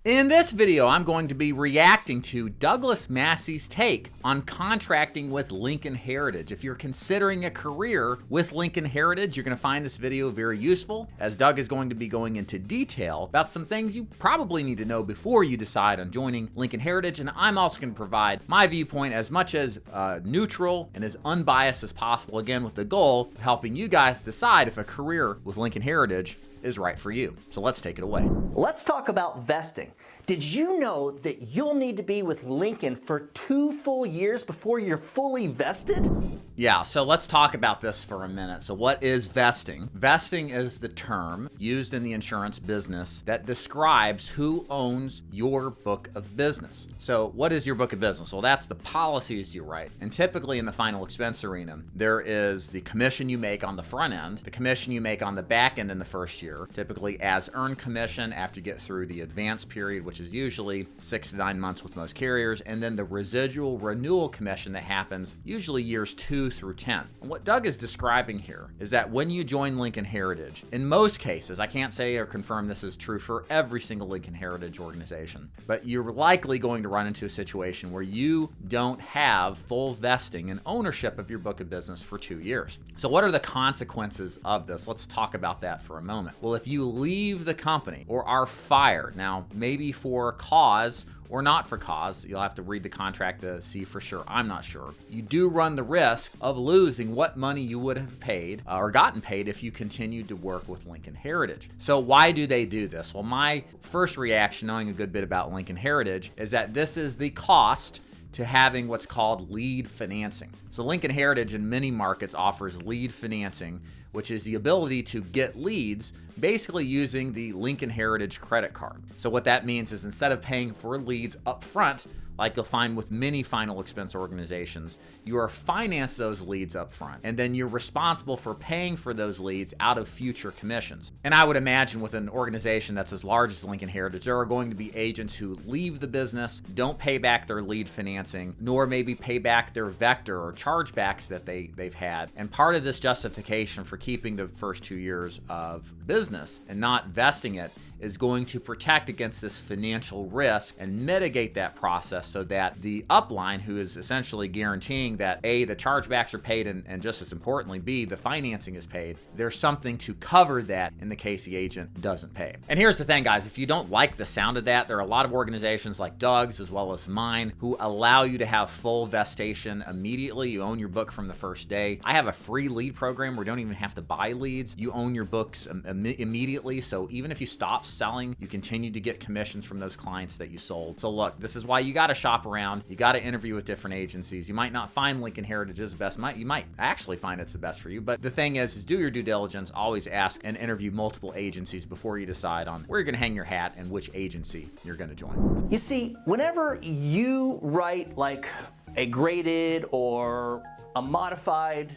In this video, I'm going to be reacting to Douglas Massey's take on contracting with Lincoln Heritage. If you're considering a career with Lincoln Heritage, you're going to find this video very useful, as Doug is going to be going into detail about some things you probably need to know before you decide on joining Lincoln Heritage, and I'm also going to provide my viewpoint as much as neutral and as unbiased as possible, again with the goal of helping you guys decide if a career with Lincoln Heritage is right for you. So let's take it away. Let's talk about vesting. Did you know that you'll need to be with Lincoln for 2 full years before you're fully vested? Yeah, so let's talk about this for a minute. So what is vesting? Vesting is the term used in the insurance business that describes who owns your book of business. So what is your book of business? Well, that's the policies you write. And typically in the final expense arena, there is the commission you make on the front end, the commission you make on the back end in the first year, typically as earned commission after you get through the advance period, which is usually 6 to 9 months with most carriers, and then the residual renewal commission that happens usually years 2 through 10. And what Doug is describing here is that when you join Lincoln Heritage, in most cases, I can't say or confirm this is true for every single Lincoln Heritage organization, but you're likely going to run into a situation where you don't have full vesting and ownership of your book of business for 2 years. So what are the consequences of this? Let's talk about that for a moment. Well, if you leave the company or are fired, now maybe for cause or not for cause, you'll have to read the contract to see for sure. I'm not sure. You do run the risk of losing what money you would have paid or gotten paid if you continued to work with Lincoln Heritage. So why do they do this? Well, my first reaction, knowing a good bit about Lincoln Heritage, is that this is the cost to having what's called lead financing. So Lincoln Heritage in many markets offers lead financing, which is the ability to get leads basically using the Lincoln Heritage credit card. So what that means is instead of paying for leads up front, like you'll find with many final expense organizations, you are financed those leads up front, and then you're responsible for paying for those leads out of future commissions. And I would imagine with an organization that's as large as Lincoln Heritage, there are going to be agents who leave the business, don't pay back their lead financing, nor maybe pay back their vector or chargebacks that they've had. And part of this justification for keeping the first 2 years of business and not vesting it is going to protect against this financial risk and mitigate that process so that the upline, who is essentially guaranteeing that A, the chargebacks are paid, and just as importantly, B, the financing is paid, there's something to cover that in the case the agent doesn't pay. And here's the thing, guys, if you don't like the sound of that, there are a lot of organizations like Doug's as well as mine who allow you to have full vestation immediately. You own your book from the first day. I have a free lead program where you don't even have to buy leads. You own your books immediately, so even if you stop selling, you continue to get commissions from those clients that you sold. So look, this is why you got to shop around. You got to interview with different agencies. You might not find Lincoln Heritage is the best. You might actually find it's the best for you. But the thing is do your due diligence. Always ask and interview multiple agencies before you decide on where you're going to hang your hat and which agency you're going to join. You see, whenever you write like a graded or a modified,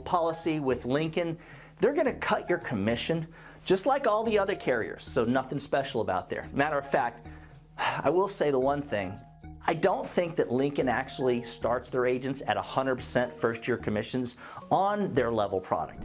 policy with Lincoln, they're going to cut your commission just like all the other carriers, so nothing special about there. Matter of fact, I will say the one thing, I don't think that Lincoln actually starts their agents at 100% first-year commissions on their level product.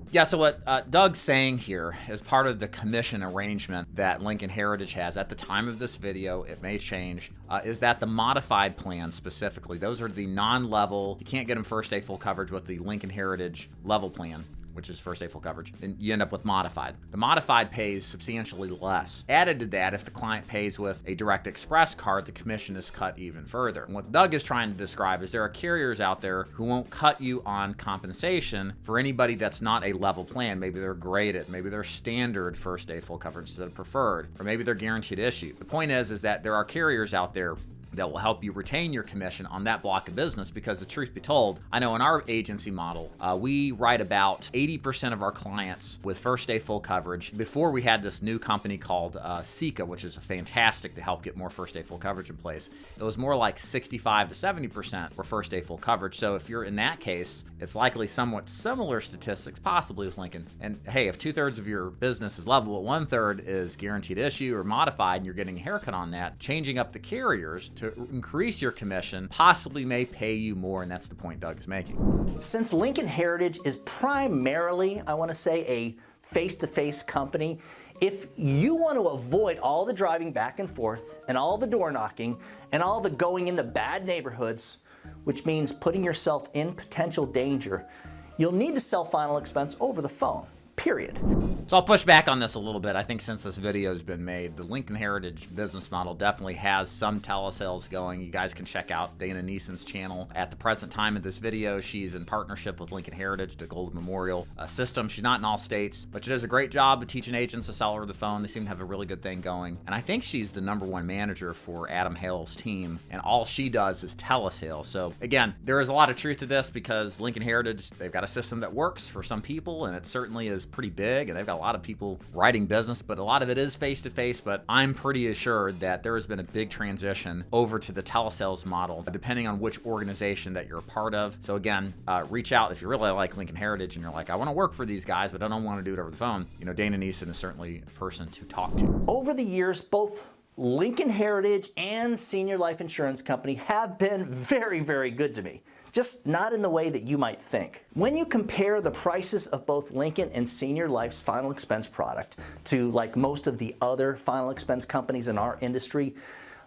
Yeah, so what Doug's saying here is part of the commission arrangement that Lincoln Heritage has at the time of this video, it may change, is that the modified plans specifically, those are the non-level, you can't get them first day full coverage with the Lincoln Heritage level plan, which is first day full coverage, and you end up with modified. The modified pays substantially less. Added to that, if the client pays with a Direct Express card, the commission is cut even further. And what Doug is trying to describe is there are carriers out there who won't cut you on compensation for anybody that's not a level plan. Maybe they're graded, maybe they're standard first day full coverage instead of preferred, or maybe they're guaranteed issue. The point is that there are carriers out there that will help you retain your commission on that block of business, because the truth be told, I know in our agency model, we write about 80% of our clients with first day full coverage. Before we had this new company called Sika, which is fantastic to help get more first day full coverage in place, it was more like 65 to 70% were first day full coverage. So if you're in that case, it's likely somewhat similar statistics possibly with Lincoln. And hey, if 2/3 of your business is level, but 1/3 is guaranteed issue or modified, and you're getting a haircut on that, changing up the carriers to increase your commission possibly may pay you more, and that's the point Doug is making. Since Lincoln Heritage is primarily, I want to say, a face-to-face company, if you want to avoid all the driving back and forth and all the door knocking and all the going into bad neighborhoods, which means putting yourself in potential danger, you'll need to sell final expense over the phone. Period. So I'll push back on this a little bit. I think since this video has been made, the Lincoln Heritage business model definitely has some telesales going. You guys can check out Dana Neeson's channel. At the present time of this video, she's in partnership with Lincoln Heritage, the Gold Memorial system. She's not in all states, but she does a great job of teaching agents to sell over the phone. They seem to have a really good thing going. And I think she's the #1 manager for Adam Hale's team, and all she does is telesales. So again, there is a lot of truth to this because Lincoln Heritage, they've got a system that works for some people, and it certainly is pretty big, and they've got a lot of people writing business, but a lot of it is face-to-face. But I'm pretty assured that there has been a big transition over to the telesales model, depending on which organization that you're a part of. So again, reach out if you really like Lincoln Heritage and you're like, I want to work for these guys, but I don't want to do it over the phone. You know, Dana Neeson is certainly a person to talk to. Over the years, both Lincoln Heritage and Senior Life Insurance Company have been very, very good to me. Just not in the way that you might think. When you compare the prices of both Lincoln and Senior Life's final expense product to like most of the other final expense companies in our industry,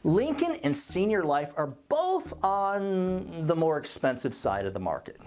Lincoln and Senior Life are both on the more expensive side of the market.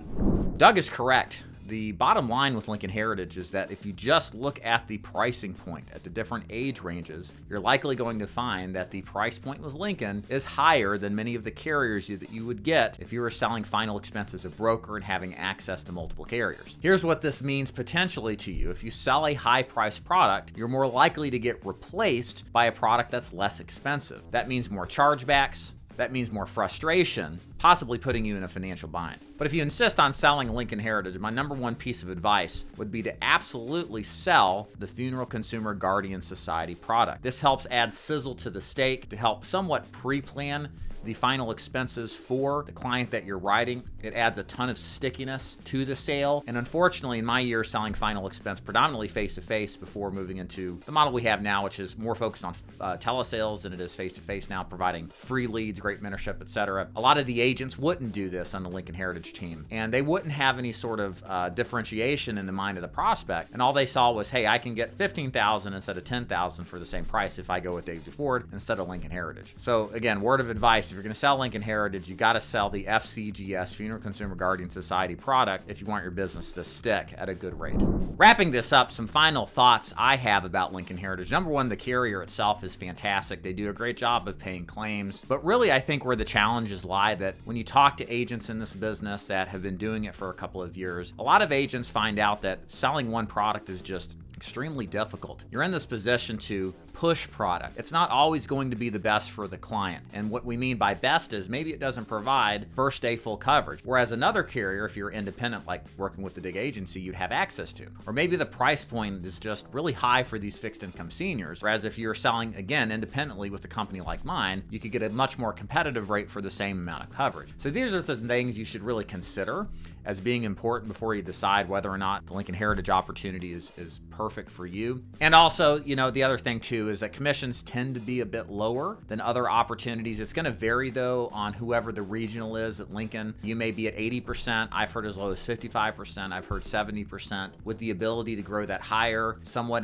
Doug is correct. The bottom line with Lincoln Heritage is that if you just look at the pricing point at the different age ranges, you're likely going to find that the price point with Lincoln is higher than many of the carriers that you would get if you were selling final expense as a broker and having access to multiple carriers. Here's what this means potentially to you. If you sell a high-priced product, you're more likely to get replaced by a product that's less expensive. That means more chargebacks. That means more frustration, possibly putting you in a financial bind. But if you insist on selling Lincoln Heritage, my #1 piece of advice would be to absolutely sell the Funeral Consumer Guardian Society product. This helps add sizzle to the steak to help somewhat pre-plan the final expenses for the client that you're writing. It adds a ton of stickiness to the sale. And unfortunately, in my year selling final expense predominantly face-to-face before moving into the model we have now, which is more focused on telesales than it is face-to-face now, providing free leads, great mentorship, etc. A lot of the agents wouldn't do this on the Lincoln Heritage team, and they wouldn't have any sort of differentiation in the mind of the prospect. And all they saw was, hey, I can get $15,000 instead of $10,000 for the same price if I go with Dave DeFord instead of Lincoln Heritage. So again, word of advice, if you're going to sell Lincoln Heritage, you got to sell the FCGS, Funeral Consumer Guardian Society product if you want your business to stick at a good rate. Wrapping this up, some final thoughts I have about Lincoln Heritage. #1, the carrier itself is fantastic. They do a great job of paying claims, but really I think where the challenges lie that when you talk to agents in this business that have been doing it for a couple of years, a lot of agents find out that selling one product is just extremely difficult. You're in this position to push product. It's not always going to be the best for the client. And what we mean by best is maybe it doesn't provide first day full coverage. Whereas another carrier, if you're independent, like working with the big agency, you'd have access to. Or maybe the price point is just really high for these fixed income seniors. Whereas if you're selling, again, independently with a company like mine, you could get a much more competitive rate for the same amount of coverage. So these are some things you should really consider as being important before you decide whether or not the Lincoln Heritage opportunity is perfect for you. And also, you know, the other thing too is that commissions tend to be a bit lower than other opportunities. It's going to vary though on whoever the regional is at Lincoln. You may be at 80%. I've heard as low as 55%. I've heard 70%, with the ability to grow that higher, somewhat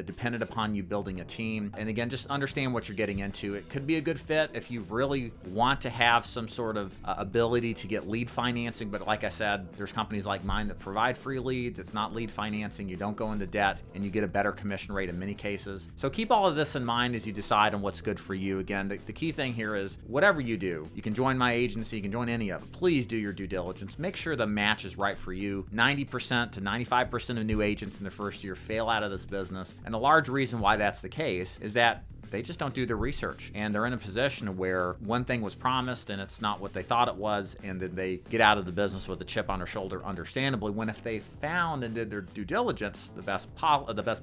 dependent upon you building a team. And again, just understand what you're getting into. It could be a good fit if you really want to have some sort of ability to get lead financing. But like I said, there's companies like mine that provide free leads. It's not lead financing. You don't go into debt, and you get a better commission rate in many cases. So keep all of this in mind as you decide on what's good for you. Again, the key thing here is whatever you do, you can join my agency, you can join any of it. Please do your due diligence. Make sure the match is right for you. 90% to 95% of new agents in their first year fail out of this business. And a large reason why that's the case is that they just don't do their research, and they're in a position where one thing was promised and it's not what they thought it was, and then they get out of the business with a chip on their shoulder, understandably, when if they found and did their due diligence, the best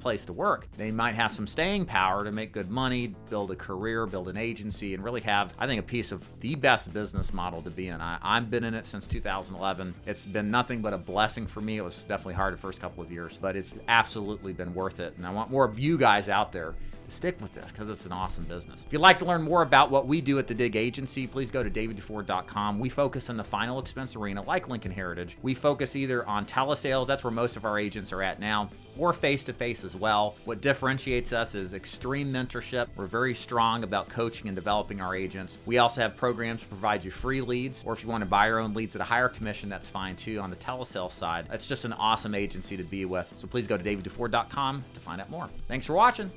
place to work, they might have some staying power to make good money, build a career, build an agency, and really have, I think, a piece of the best business model to be in. I've been in it since 2011. It's been nothing but a blessing for me. It was definitely hard the first couple of years, but it's absolutely been worth it, and I want more of you guys out there stick with this because it's an awesome business. If you'd like to learn more about what we do at the Dig Agency, please go to davidduford.com. We focus in the final expense arena like Lincoln Heritage. We focus either on telesales, that's where most of our agents are at now, or face-to-face as well. What differentiates us is extreme mentorship. We're very strong about coaching and developing our agents. We also have programs to provide you free leads, or if you want to buy your own leads at a higher commission, that's fine too on the telesales side. It's just an awesome agency to be with. So please go to davidduford.com to find out more. Thanks for watching.